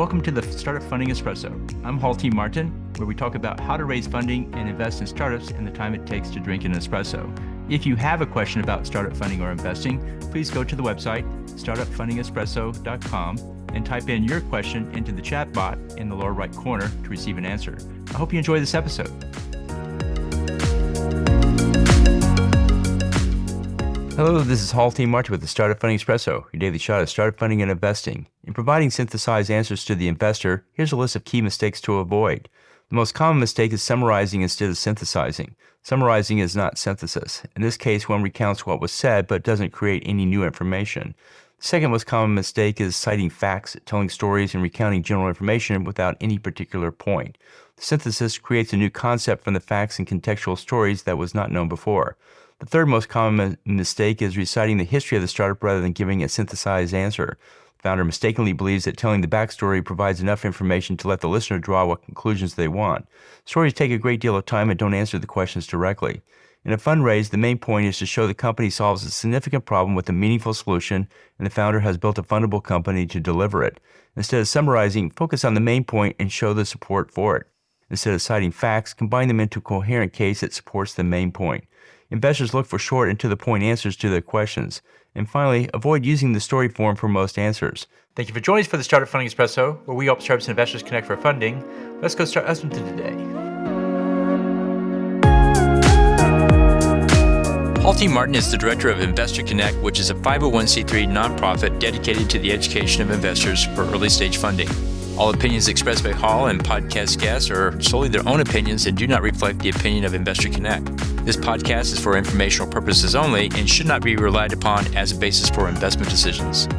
Welcome to the Startup Funding Espresso. I'm Hall T. Martin, where we talk about how to raise funding and invest in startups and the time it takes to drink an espresso. If you have a question about startup funding or investing, please go to the website, startupfundingespresso.com, and type in your question into the chat bot in the lower right corner to receive an answer. I hope you enjoy this episode. Hello, this is Hall T. Martin with the Startup Funding Espresso, your daily shot of startup funding and investing. In providing synthesized answers to the investor, here's a list of key mistakes to avoid. The most common mistake is summarizing instead of synthesizing. Summarizing is not synthesis. In this case, one recounts what was said but doesn't create any new information. The second most common mistake is citing facts, telling stories, and recounting general information without any particular point. The synthesis creates a new concept from the facts and contextual stories that was not known before. The third most common mistake is reciting the history of the startup rather than giving a synthesized answer. The founder mistakenly believes that telling the backstory provides enough information to let the listener draw what conclusions they want. Stories take a great deal of time and don't answer the questions directly. In a fundraise, the main point is to show the company solves a significant problem with a meaningful solution, and the founder has built a fundable company to deliver it. Instead of summarizing, focus on the main point and show the support for it. Instead of citing facts, combine them into a coherent case that supports the main point. Investors look for short and to-the-point answers to their questions. And finally, avoid using the story form for most answers. Thank you for joining us for the Startup Funding Espresso, where we help startups and investors connect for funding. Let's go start us into today. Hall T. Martin is the director of Investor Connect, which is a 501c3 nonprofit dedicated to the education of investors for early-stage funding. All opinions expressed by Hall and podcast guests are solely their own opinions and do not reflect the opinion of Investor Connect. This podcast is for informational purposes only and should not be relied upon as a basis for investment decisions.